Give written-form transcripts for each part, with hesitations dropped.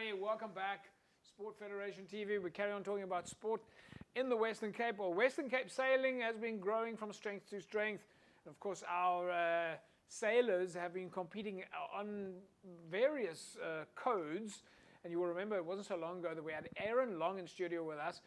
everybody. Welcome back. Sport Federation TV. We carry on talking about sport in the Western Cape. Well, Western Cape sailing has been growing from strength to strength. And of course, our sailors have been competing on various codes. And you will remember it wasn't so long ago that we had Arin Long in studio with us,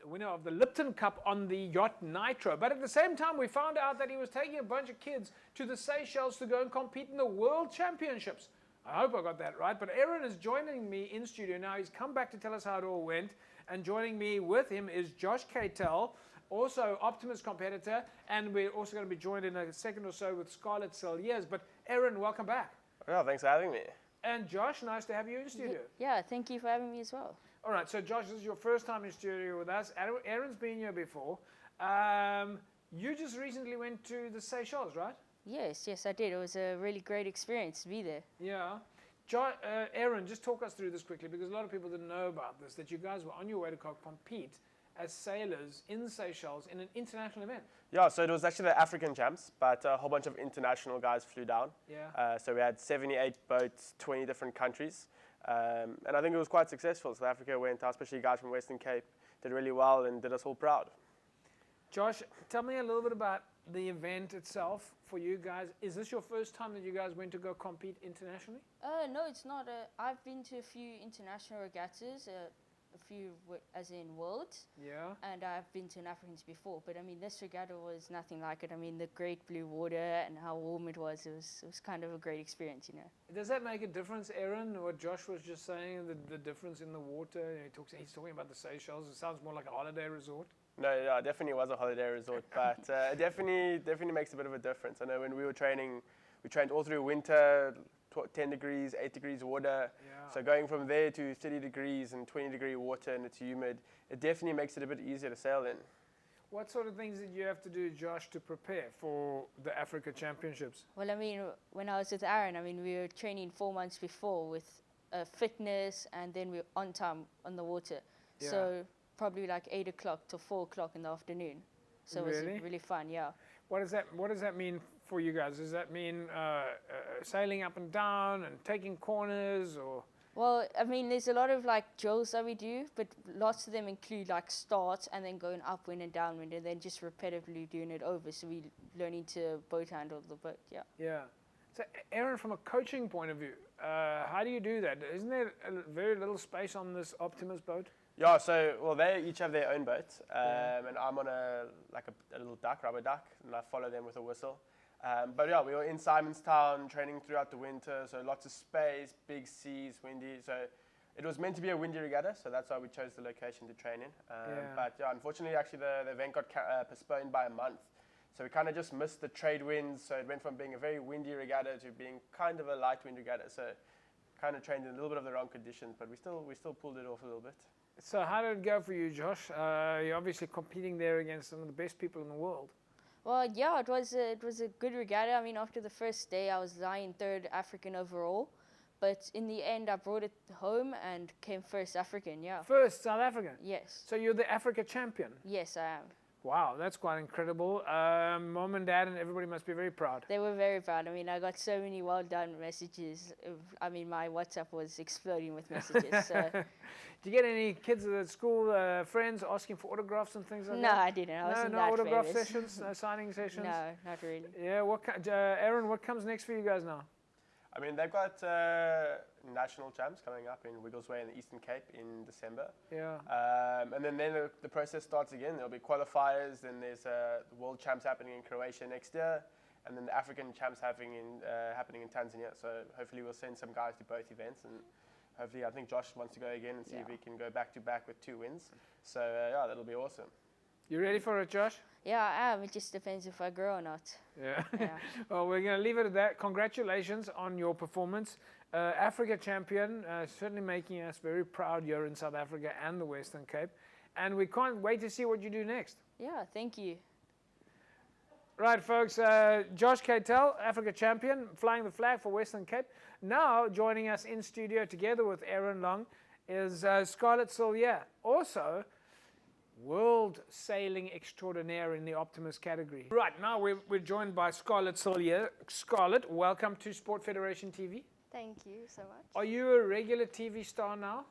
winner of the Lipton Cup on the yacht Nitro. But at the same time, we found out that he was taking a bunch of kids to the Seychelles to go and compete in the World Championships. I hope I got that right. But Arin is joining me in studio now. He's come back to tell us how it all went. And joining me with him is Josh Keitel, also Optimus competitor. And we're also going to be joined in a second or so with Scarlet Joshua. But Arin, welcome back. Oh, thanks for having me. And Josh, nice to have you in studio. Yeah, thank you for having me as well. All right, so Josh, this is your first time in studio with us. Arin's been here before. You just recently went to the Seychelles, right? Yes, I did. It was a really great experience to be there. Yeah. Arin, just talk us through this quickly, because a lot of people didn't know about this, that you guys were on your way to compete as sailors in Seychelles in an international event. Yeah, so it was actually the African champs, but a whole bunch of international guys flew down. Yeah. So we had 78 boats, 20 different countries. And I think it was quite successful. South Africa went out, especially guys from Western Cape, did really well and did us all proud. Josh, tell me a little bit about the event itself for you guys. Is this your first time that you guys went to go compete internationally? No, it's not. I've been to a few international regattas, a few as in worlds. Yeah. And I've been to an Africans before, but I mean this regatta was nothing like it. I mean the great blue water and how warm it was kind of a great experience, you know. Does that make a difference, Arin? What Josh was just saying, the difference in the water? He's talking about the Seychelles. It sounds more like a holiday resort. No, it definitely was a holiday resort, but it definitely makes a bit of a difference. I know when we were training, we trained all through winter, 10 degrees, 8 degrees water. Yeah. So going from there to 30 degrees and 20-degree water and it's humid, it definitely makes it a bit easier to sail in. What sort of things did you have to do, Josh, to prepare for the Africa Championships? Well, I mean, when I was with Arin, I mean, we were training 4 months before with fitness, and then we were on time on the water. Yeah. So probably like 8 o'clock to 4 o'clock in the afternoon. So it was really fun, yeah. What does that mean for you guys? Does that mean sailing up and down and taking corners, or? Well, I mean, there's a lot of like drills that we do, but lots of them include like starts and then going upwind and downwind and then just repetitively doing it over. So we learning to boat handle the boat, yeah. Yeah. So Arin, from a coaching point of view, how do you do that? Isn't there very little space on this Optimus boat? Yeah, so, well, they each have their own boat, and I'm on a little duck, rubber duck, and I follow them with a whistle. But yeah, we were in Simonstown training throughout the winter, so lots of space, big seas, windy. So it was meant to be a windy regatta, so that's why we chose the location to train in. But yeah, unfortunately, actually, the event got postponed by a month. So we kind of just missed the trade winds, so it went from being a very windy regatta to being kind of a light wind regatta. So kind of trained in a little bit of the wrong conditions, but we still pulled it off a little bit. So how did it go for you, Josh? You're obviously competing there against some of the best people in the world. Well, yeah, it was a good regatta. I mean, after the first day, I was lying third African overall. But in the end, I brought it home and came first African, yeah. First South African? Yes. So you're the Africa champion? Yes, I am. Wow, that's quite incredible. Mom and Dad and everybody must be very proud. They were very proud. I mean, I got so many well done messages. I mean, my WhatsApp was exploding with messages. So. Did you get any kids at school, friends, asking for autographs and things like that? No, I didn't. I wasn't no that autograph famous. sessions, no signing sessions? No, not really. Yeah, Arin, what comes next for you guys now? I mean, they've got national champs coming up in Wigglesway in the Eastern Cape in December. Yeah. And then the process starts again. There'll be qualifiers, then there's the World Champs happening in Croatia next year, and then the African Champs happening in Tanzania. So hopefully we'll send some guys to both events, and hopefully I think Josh wants to go again and see if he can go back to back with 2 wins. So yeah, that'll be awesome. You ready for it, Josh? Yeah, I am. It just depends if I grow or not. Yeah. Yeah. Well, we're going to leave it at that. Congratulations on your performance. Africa champion, certainly making us very proud here in South Africa and the Western Cape. And we can't wait to see what you do next. Yeah, thank you. Right, folks, Josh Keitel, Africa champion, flying the flag for Western Cape. Now, joining us in studio together with Arin Long is Scarlet Joshua, also world sailing extraordinaire in the Optimus category. Right, now we're joined by Scarlet Joshua. Scarlet, welcome to Sport Federation TV. Thank you so much. Are you a regular TV star now?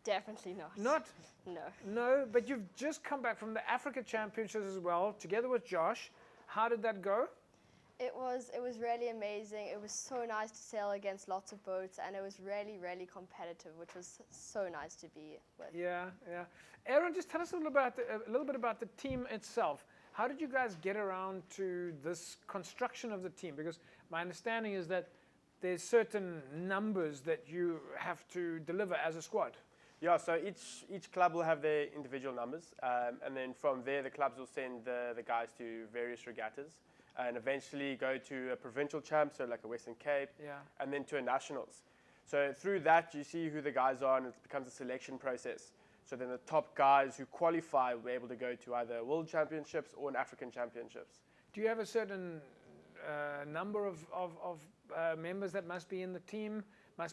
Definitely not. Not? No. No, but you've just come back from the Africa Championships as well, together with Josh. How did that go? It was really amazing. It was so nice to sail against lots of boats, and it was really, really competitive, which was so nice to be with. Yeah, yeah. Arin, just tell us a little bit about the team itself. How did you guys get around to this construction of the team? Because my understanding is that there's certain numbers that you have to deliver as a squad. Yeah, so each club will have their individual numbers, and then from there the clubs will send the guys to various regattas, and eventually go to a provincial champ, so like a Western Cape, and then to a nationals. So through that you see who the guys are, and it becomes a selection process. So then the top guys who qualify will be able to go to either World Championships or an African Championships. Do you have a certain number of members that must be in the team? Are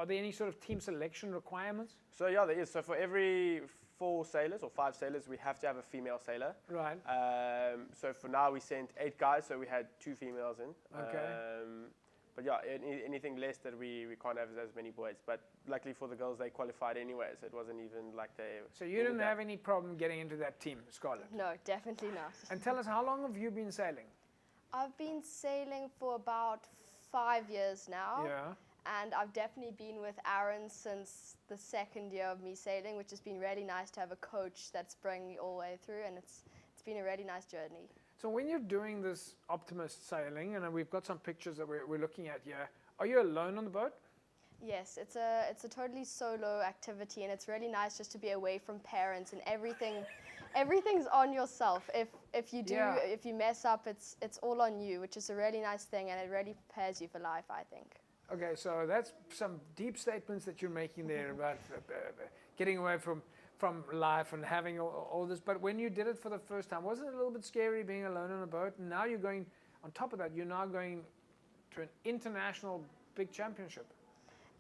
there any sort of team selection requirements? So yeah, there is. So for every 4 sailors or 5 sailors, we have to have a female sailor. Right. So for now we sent 8 guys, so we had 2 females in. Okay. But yeah, anything less that we can't have as many boys. But luckily for the girls, they qualified anyway, so it wasn't even like they... So you didn't have any problem getting into that team, Scarlet? No, definitely not. And tell us, how long have you been sailing? I've been sailing for about 5 years now. Yeah. And I've definitely been with Arin since the 2nd year of me sailing, which has been really nice to have a coach that's bringing me all the way through, and it's been a really nice journey. So when you're doing this optimist sailing, and we've got some pictures that we're looking at here, are you alone on the boat? Yes, it's a totally solo activity, and it's really nice just to be away from parents, and everything's on yourself. If you mess up, it's all on you, which is a really nice thing, and it really prepares you for life, I think. Okay, so that's some deep statements that you're making there about getting away from life and having all this. But when you did it for the first time, wasn't it a little bit scary being alone on a boat? And now you're going, on top of that, you're now going to an international big championship.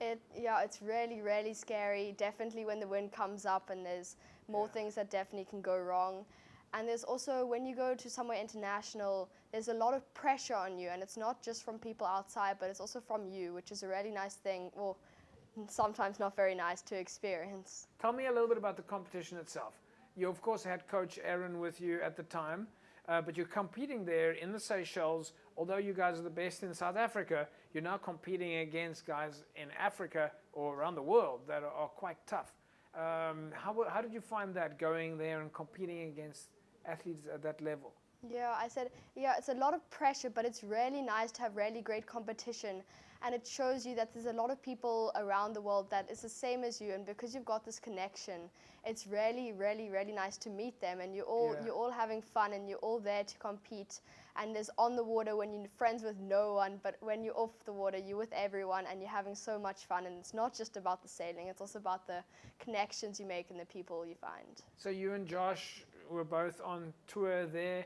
It's really, really scary. Definitely when the wind comes up and there's more things that definitely can go wrong. And there's also, when you go to somewhere international, there's a lot of pressure on you, and it's not just from people outside, but it's also from you, which is a really nice thing, or sometimes not very nice to experience. Tell me a little bit about the competition itself. You, of course, had Coach Arin with you at the time, but you're competing there in the Seychelles. Although you guys are the best in South Africa, you're now competing against guys in Africa or around the world that are quite tough. How did you find that, going there and competing against athletes at that level? It's a lot of pressure, but it's really nice to have really great competition, and it shows you that there's a lot of people around the world that is the same as you, and because you've got this connection, it's really, really, really nice to meet them, and you're all having fun, and you're all there to compete. And there's on the water when you're friends with no one, but when you're off the water, you're with everyone, and you're having so much fun. And it's not just about the sailing, it's also about the connections you make and the people you find. So you and Josh were both on tour there.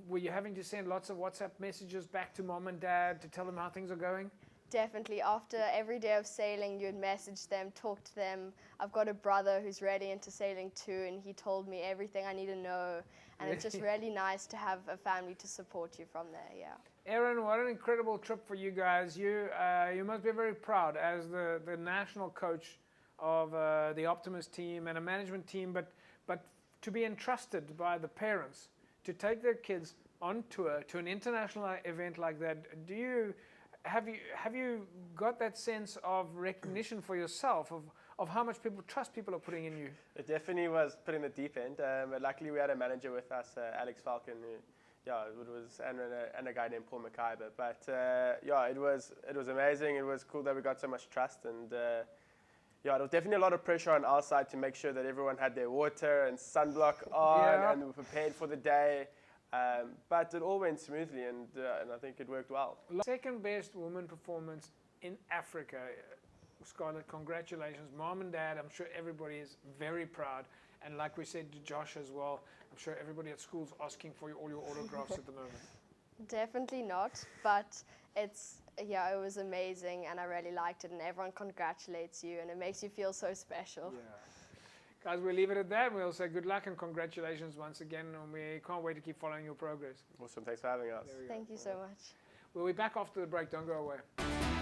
Were you having to send lots of WhatsApp messages back to mom and dad to tell them how things are going? Definitely. After every day of sailing, you'd message them, talk to them. I've got a brother who's really into sailing too, and he told me everything I need to know. And it's just really nice to have a family to support you from there, yeah. Arin, what an incredible trip for you guys. You must be very proud as the national coach of the Optimist team and a management team, but to be entrusted by the parents to take their kids on tour to an international event like that. Have you got that sense of recognition for yourself of how much people are putting in you? It definitely was put in the deep end, but luckily we had a manager with us, Alex Falcon, who, it was, and a guy named Paul McIver. But it was amazing. It was cool that we got so much trust, and there was definitely a lot of pressure on our side to make sure that everyone had their water and sunblock on and were prepared for the day. But it all went smoothly, and I think it worked well. Second best woman performance in Africa. Scarlett, congratulations. Mom and Dad, I'm sure everybody is very proud. And like we said to Josh as well, I'm sure everybody at school's asking for all your autographs at the moment. Definitely not, but it was amazing, and I really liked it, and everyone congratulates you, and it makes you feel so special. Yeah. Guys, we'll leave it at that. We'll say good luck and congratulations once again, and we can't wait to keep following your progress. Awesome. Thanks for having us. Thank you so much. We'll be back after the break. Don't go away.